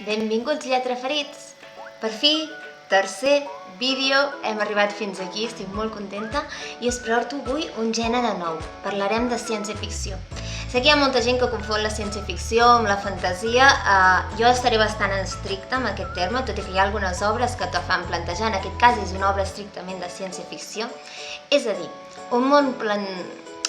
Benvinguts lletraferits! Per fi, tercer vídeo, hem arribat fins aquí, estic molt contenta i us porto avui un gènere nou. Parlarem de ciència-ficció. Sé que hi ha molta gent que confon la ciència-ficció amb la fantasia. Jo estaré bastant estricta amb aquest terme, tot i que hi ha algunes obres que t'ho fan plantejar. En aquest cas és una obra estrictament de ciència-ficció. És a dir, un món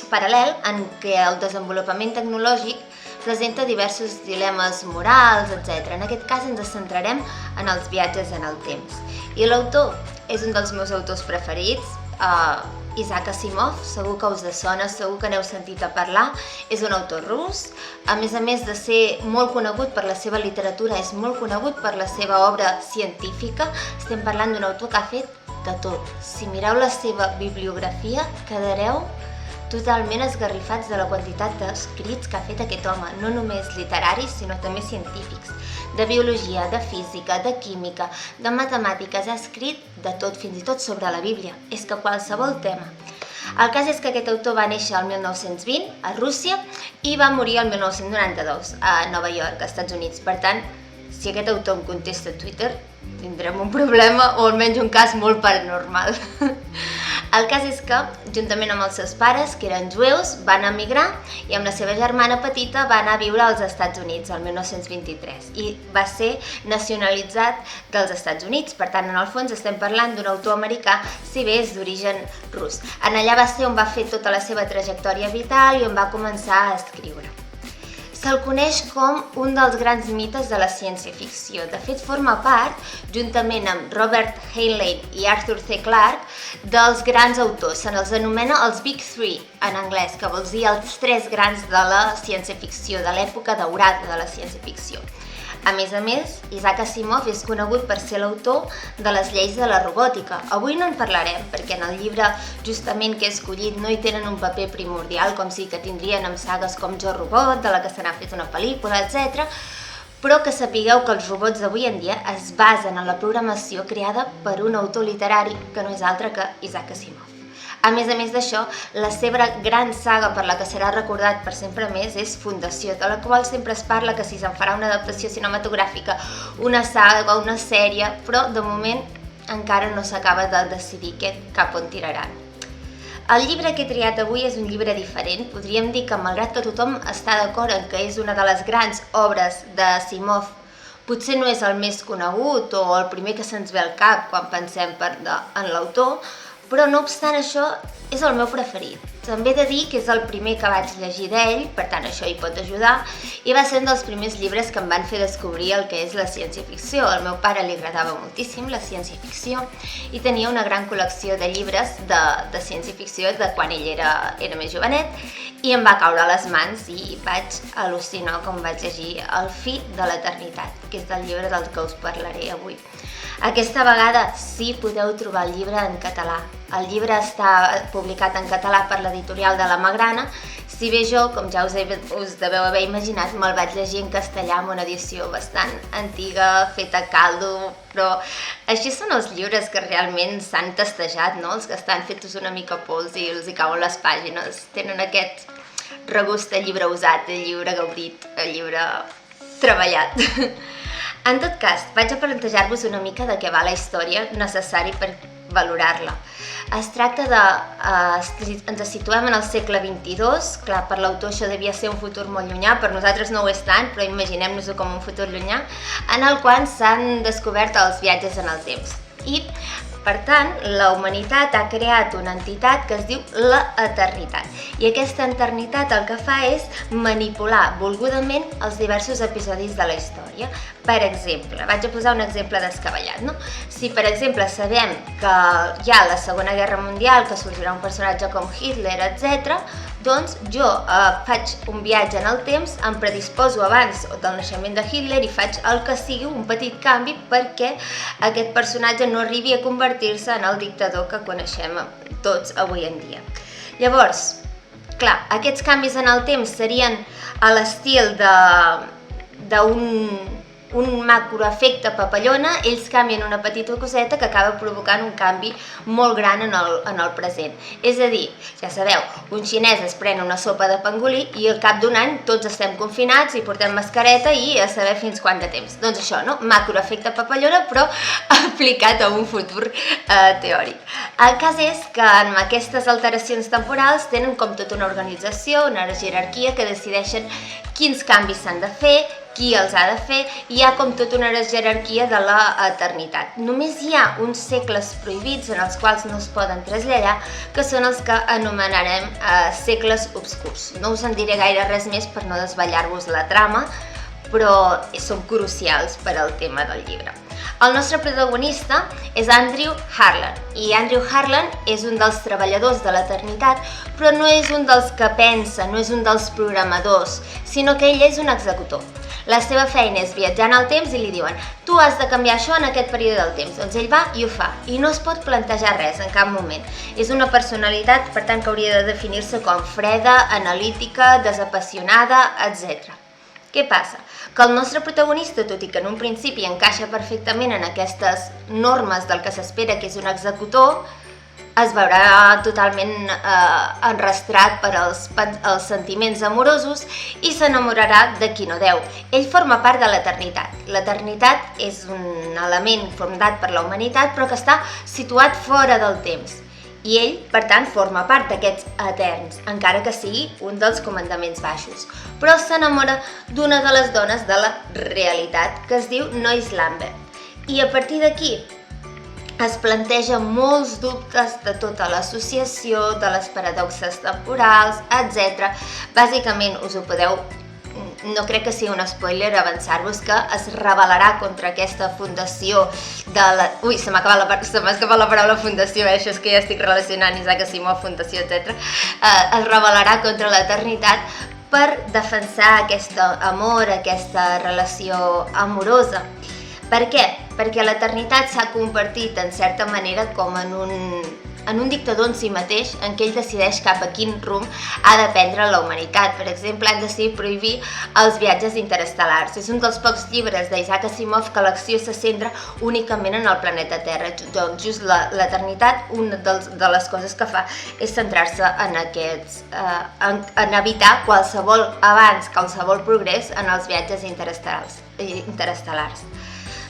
paral·lel en què el desenvolupament tecnològic presenta diversos dilemes morals, etc. En aquest cas ens centrarem en els viatges en el temps. I l'autor és un dels meus autors preferits, Isaac Asimov, segur que us sona, segur que n'heu sentit a parlar. És un autor rus, a més de ser molt conegut per la seva literatura, és molt conegut per la seva obra científica. Estem parlant d'un autor que ha fet de tot. Si mireu la seva bibliografia, quedareu totalment esgarrifats de la quantitat d'escrits que ha fet aquest home, no només literaris, sinó també científics, de biologia, de física, de química, de matemàtiques, ha escrit de tot, fins i tot sobre la Bíblia, és que qualsevol tema. El cas és que aquest autor va néixer el 1920 a Rússia i va morir el 1992 a Nova York, als Estats Units. Per tant, si aquest autor em contesta a Twitter, tindrem un problema o almenys un cas molt paranormal. El cas és que, juntament amb els seus pares, que eren jueus, van emigrar i amb la seva germana petita va anar a viure als Estats Units el 1923 i va ser nacionalitzat dels Estats Units. Per tant, en el fons estem parlant d'un autor americà, si bé és d'origen rus. En allà va ser on va fer tota la seva trajectòria vital i on va començar a escriure. Se'l coneix com un dels grans mites de la ciència-ficció. De fet, forma part, juntament amb Robert Heinlein i Arthur C. Clarke, dels grans autors. Se n'els anomena els Big Three, en anglès, que vol dir els tres grans de la ciència-ficció, de l'època daurada de la ciència-ficció. A més, Isaac Asimov és conegut per ser l'autor de les lleis de la robòtica. Avui no en parlarem, perquè en el llibre justament que he escollit no hi tenen un paper primordial, com sí que tindrien amb sagues com Jo Robot, de la que se n'ha fet una pel·lícula, etc. Però que sapigueu que els robots d'avui en dia es basen en la programació creada per un autor literari que no és altre que Isaac Asimov. A més d'això, la seva gran saga per la que serà recordat per sempre més és Fundació, de la qual sempre es parla que si se'n farà una adaptació cinematogràfica, una saga, una sèrie, però de moment encara no s'acaba de decidir cap on tiraran. El llibre que he triat avui és un llibre diferent. Podríem dir que, malgrat que tothom està d'acord en que és una de les grans obres d'Asimov, potser no és el més conegut o el primer que se'ns ve al cap quan pensem en l'autor, però no obstant això és el meu preferit. També he de dir que és el primer que vaig llegir d'ell, per tant això hi pot ajudar, i va ser un dels primers llibres que em van fer descobrir el que és la ciència-ficció. Al meu pare li agradava moltíssim la ciència-ficció i tenia una gran col·lecció de llibres de ciència-ficció de quan ell era més jovenet, i em va caure a les mans i vaig al·lucinar quan vaig llegir El fi de l'eternitat, que és el llibre del que us parlaré avui. Aquesta vegada sí podeu trobar el llibre en català. El llibre està publicat en català per l'editorial de la Magrana, si bé jo, com ja us deveu haver imaginat, me'l vaig llegir en castellà amb una edició bastant antiga, feta a caldo, però així són els llibres que realment s'han tastejat, no? Els que estan fets una mica pols i els hi cauen les pàgines. Tenen aquest regust de llibre usat, de llibre gaudit, de llibre treballat. En tot cas, vaig a plantejar-vos una mica de què va la història necessari per valorar-la. Es tracta ens situem en el segle XXII, clar, per l'autor això devia ser un futur molt llunyà, per nosaltres no ho és tant, però imaginem-nos-ho com un futur llunyà, en el qual s'han descobert els viatges en el temps. I, per tant, la humanitat ha creat una entitat que es diu l'eternitat. I aquesta eternitat el que fa és manipular volgudament els diversos episodis de la història. Per exemple, vaig a posar un exemple descabellat, no? Si, per exemple, sabem que hi ha la Segona Guerra Mundial, que sorgirà un personatge com Hitler, etc., doncs jo faig un viatge en el temps, em predisposo abans del naixement de Hitler i faig el que sigui un petit canvi perquè aquest personatge no arribi a convertir-se en el dictador que coneixem tots avui en dia. Llavors, clar, aquests canvis en el temps serien a l'estil d'un un macroefecte papallona, ells canvien una petita coseta que acaba provocant un canvi molt gran en el present. És a dir, ja sabeu, un xinès es pren una sopa de pangolí i al cap d'un any tots estem confinats i portem mascareta i a saber fins quant de temps. Doncs això, no? Macroefecte papallona, però aplicat a un futur teòric. El cas és que en aquestes alteracions temporals tenen com tota una organització, una jerarquia que decideixen quins canvis s'han de fer, qui els ha de fer, i hi ha com tota una jerarquia de l'eternitat. Només hi ha uns segles prohibits en els quals no es poden traslladar, que són els que anomenarem segles obscurs. No us en diré gaire res més per no desvetllar-vos la trama, però són crucials per al tema del llibre. El nostre protagonista és Andrew Harlan, i Andrew Harlan és un dels treballadors de l'eternitat, però no és un dels que pensa, no és un dels programadors, sinó que ell és un executor. La seva feina és viatjar en el temps i li diuen tu has de canviar això en aquest període del temps. Doncs ell va i ho fa, i no es pot plantejar res en cap moment. És una personalitat, per tant, que hauria de definir-se com freda, analítica, desapassionada, etc. Què passa? Que el nostre protagonista, tot i que en un principi encaixa perfectament en aquestes normes del que s'espera que és un executor, es veurà totalment enrastrat per als sentiments amorosos i s'enamorarà de qui no deu. Ell forma part de l'eternitat. L'eternitat és un element format per la humanitat, però que està situat fora del temps. I ell, per tant, forma part d'aquests eterns, encara que sigui un dels comandaments baixos. Però s'enamora d'una de les dones de la realitat, que es diu Lois Lambert. I a partir d'aquí es planteja molts dubtes de tota l'associació, de les paradoxes temporals, etc. Bàsicament, us ho podeu... No crec que sigui un spoiler avançar-vos que es rebel·larà contra aquesta fundació de la... Ui, se m'ha escapat la paraula fundació, això és que ja estic relacionant Isaac Asimov, fundació, etc. Es rebel·larà contra l'eternitat per defensar aquest amor, aquesta relació amorosa. Per què? Perquè l'eternitat s'ha convertit, en certa manera, com en un dictador en si mateix, en què ell decideix cap a quin rumb ha de prendre la humanitat. Per exemple, han decidit prohibir els viatges interestel·lars. És un dels pocs llibres d'Isaac Asimov que l'acció se centra únicament en el planeta Terra. Doncs just l'eternitat, una de les coses que fa és centrar-se en evitar qualsevol avanç, qualsevol progrés en els viatges interestel·lars.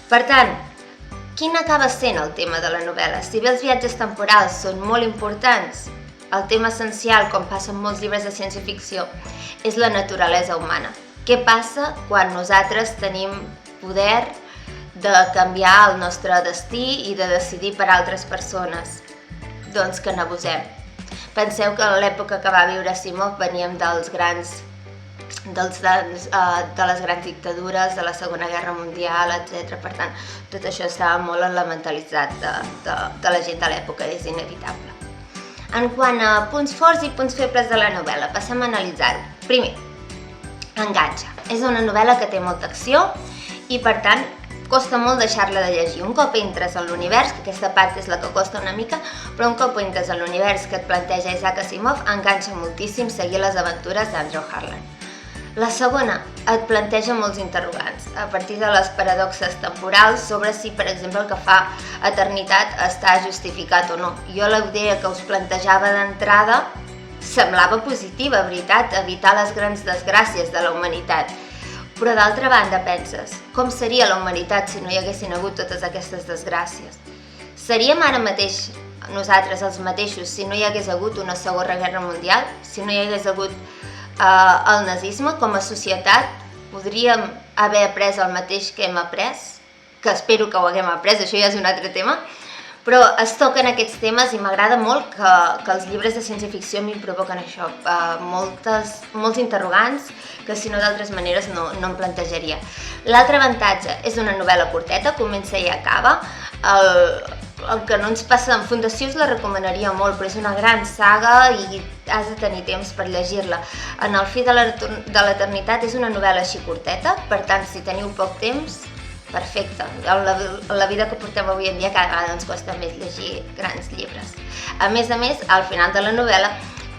Per tant, quin acaba sent el tema de la novel·la? Si bé els viatges temporals són molt importants, el tema essencial, com passa en molts llibres de ciència-ficció, és la naturalesa humana. Què passa quan nosaltres tenim poder de canviar el nostre destí i de decidir per altres persones? Doncs que n'abusem. Penseu que a l'època que va viure Asimov veníem de les grans dictadures, de la Segona Guerra Mundial, etc. Per tant, tot això estava molt en la mentalitat de la gent de l'època, és inevitable. En quant a punts forts i punts febles de la novel·la, passem a analitzar-ho. Primer, enganxa. És una novel·la que té molta acció i, per tant, costa molt deixar-la de llegir. Un cop entres en l'univers, que aquesta part és la que costa una mica, però un cop entres en l'univers que et planteja Isaac Asimov, enganxa moltíssim seguir les aventures d'Andrew Harlan. La segona, et planteja molts interrogants, a partir de les paradoxes temporals sobre si, per exemple, el que fa eternitat està justificat o no. Jo la idea que us plantejava d'entrada semblava positiva, veritat, evitar les grans desgràcies de la humanitat. Però d'altra banda penses, com seria la humanitat si no hi haguessin hagut totes aquestes desgràcies? Seríem ara mateix nosaltres els mateixos si no hi hagués hagut una Segona Guerra Mundial, si no hi hagués hagut el nazisme? Com a societat podríem haver après el mateix que hem après, que espero que ho haguem après, això ja és un altre tema, però es toquen aquests temes i m'agrada molt que els llibres de ciència-ficció m'hi provoquen això, molts interrogants que si no d'altres maneres no em plantejaria. L'altre avantatge és una novel·la curteta, comença i acaba. El que no ens passa en Fundació us la recomanaria molt, però és una gran saga i has de tenir temps per llegir-la. En El fi de l'eternitat és una novel·la així curteta, per tant, si teniu poc temps, perfecte. La vida que portem avui en dia cada vegada ens costa més llegir grans llibres. A més, al final de la novel·la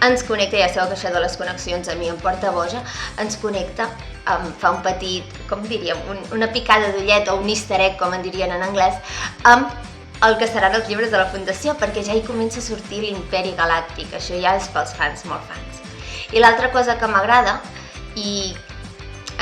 ens connecta, ja sabeu que això de les connexions a mi em porta boja, ens connecta em fa un petit, com diríem, una picada d'ullet o un easter egg, com en dirien en anglès, amb el que seran els llibres de la Fundació, perquè ja hi comença a sortir l'Imperi Galàctic, això ja és pels fans, molt fans. I l'altra cosa que m'agrada, i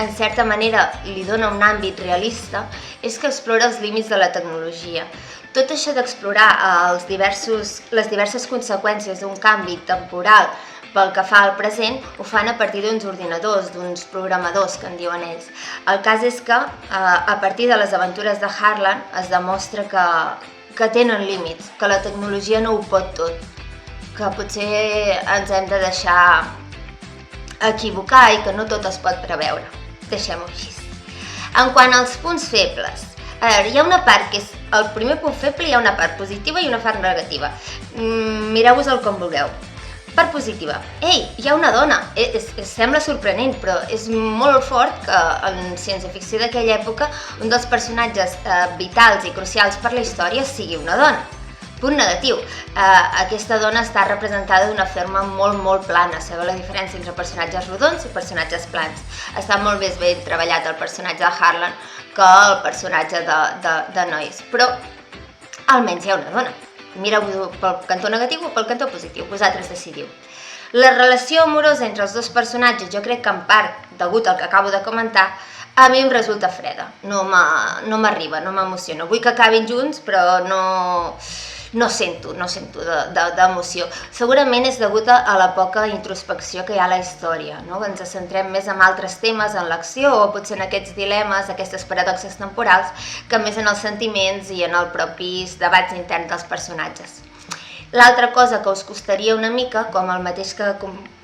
en certa manera li dona un àmbit realista, és que explora els límits de la tecnologia. Tot això d'explorar les diverses conseqüències d'un canvi temporal pel que fa al present, ho fan a partir d'uns ordinadors, d'uns programadors, que en diuen ells. El cas és que, a partir de les aventures de Harlan, es demostra que tenen límits, que la tecnologia no ho pot tot, que potser ens hem de deixar equivocar i que no tot es pot preveure. Deixem-ho així. En quant als punts febles, hi ha una part que és el primer punt feble, hi ha una part positiva i una part negativa. Mireu-vos-el com vulgueu. Part positiva. Ei, hi ha una dona! Sembla sorprenent, però és molt fort que en ciència-ficció d'aquella època un dels personatges vitals i crucials per la història sigui una dona. Punt negatiu. Aquesta dona està representada d'una forma molt plana. Sabeu la diferència entre personatges rodons i personatges plans. Està molt més ben treballat el personatge de Harlan que el personatge de Noyes, però almenys hi ha una dona. Mireu-ho pel cantó negatiu o pel cantó positiu, vosaltres decidiu. La relació amorosa entre els dos personatges, jo crec que en part, degut al que acabo de comentar, a mi em resulta freda. No m'arriba, no m'emociona. Vull que acabin junts, però no sento d'emoció. Segurament és degut a la poca introspecció que hi ha a la història, no? Ens centrem més en altres temes, en l'acció, o potser en aquests dilemes, aquestes paradoxes temporals, que més en els sentiments i en els propis debats interns dels personatges. L'altra cosa que us costaria una mica, com el mateix que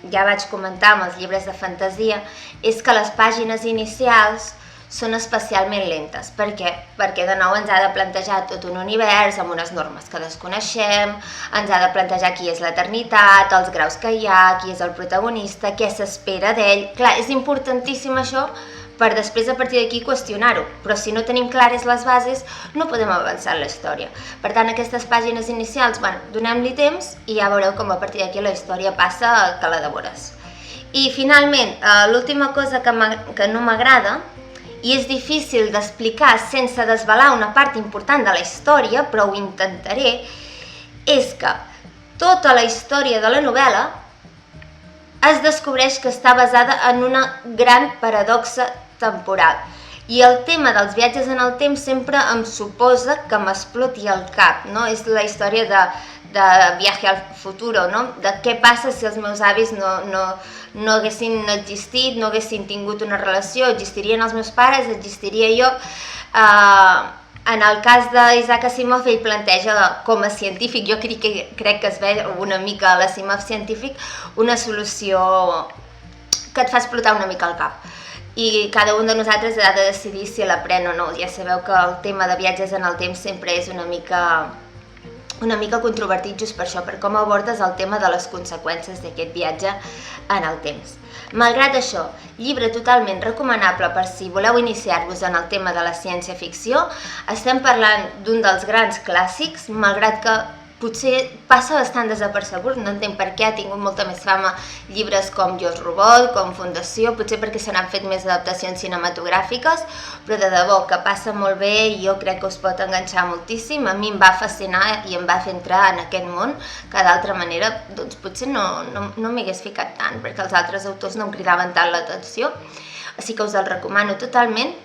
ja vaig comentar amb els llibres de fantasia, és que les pàgines inicials són especialment lentes. Per què? Perquè de nou ens ha de plantejar tot un univers amb unes normes que desconeixem, ens ha de plantejar qui és l'eternitat, els graus que hi ha, qui és el protagonista, què s'espera d'ell. Clar, és importantíssim això per després a partir d'aquí qüestionar-ho, però si no tenim clares les bases no podem avançar en la història. Per tant, aquestes pàgines inicials, donem-li temps i ja veureu com a partir d'aquí la història passa que la devores. I finalment, l'última cosa que no m'agrada, i és difícil d'explicar sense desvelar una part important de la història, però ho intentaré, és que tota la història de la novel·la es descobreix que està basada en una gran paradoxa temporal. I el tema dels viatges en el temps sempre em suposa que m'exploti el cap, no? És la història de Viaje al Futuro, no? De què passa si els meus avis no haguessin existit, no haguessin tingut una relació, existirien els meus pares, existiria jo. En el cas d'Isaac Asimov, ell planteja com a científic, jo crec que es ve una mica a l'Asimov científic, una solució que et fa explotar una mica el cap. I cada un de nosaltres ha de decidir si la pren o no. Ja sabeu que el tema de viatges en el temps sempre és una mica controvertit just per això, per com abordes el tema de les conseqüències d'aquest viatge en el temps. Malgrat això, llibre totalment recomanable per si voleu iniciar-vos en el tema de la ciència-ficció. Estem parlant d'un dels grans clàssics, malgrat que potser passa bastant desapercebut, no entenc per què ha tingut molta més fama llibres com Jo Robot, com Fundació, potser perquè se n'han fet més adaptacions cinematogràfiques, però de debò que passa molt bé i jo crec que us pot enganxar moltíssim. A mi em va fascinar i em va fer entrar en aquest món, que d'altra manera doncs potser no m'hi hagués ficat tant, perquè els altres autors no em cridaven tant l'atenció, així que us el recomano totalment.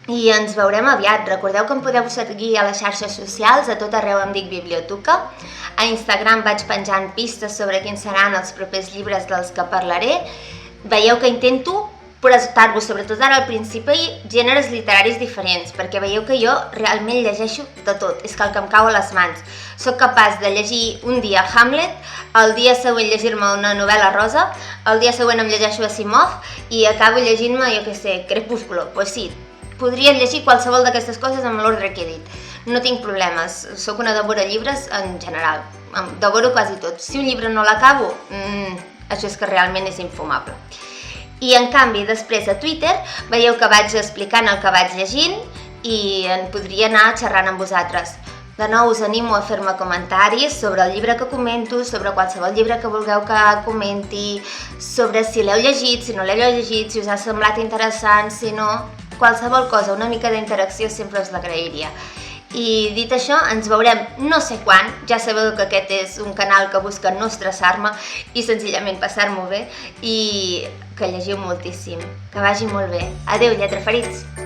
I ens veurem aviat. Recordeu que em podeu seguir a les xarxes socials, a tot arreu em dic Bibliotuca. A Instagram vaig penjant pistes sobre quins seran els propers llibres dels que parlaré. Veieu que intento presentar-vos, sobretot ara al principi, gèneres literaris diferents, perquè veieu que jo realment llegeixo de tot, és que el que em cau a les mans. Soc capaç de llegir un dia Hamlet, el dia següent llegir-me una novel·la rosa, el dia següent em llegeixo Asimov i acabo llegint-me, jo què sé, Crepúsculo. Pues sí, podria llegir qualsevol d'aquestes coses amb l'ordre que he dit. No tinc problemes, sóc una devora llibres en general, devoro quasi tot. Si un llibre no l'acabo, això és que realment és infumable. I en canvi, després a Twitter, veieu que vaig explicant el que vaig llegint i en podria anar xerrant amb vosaltres. De nou us animo a fer-me comentaris sobre el llibre que comento, sobre qualsevol llibre que vulgueu que comenti, sobre si l'heu llegit, si no l'heu llegit, si us ha semblat interessant, si no, qualsevol cosa, una mica d'interacció sempre us l'agrairia. I dit això, ens veurem no sé quan, ja sabeu que aquest és un canal que busca no estressar-me i senzillament passar-m'ho bé i que llegiu moltíssim. Que vagi molt bé. Adéu, lletraferits!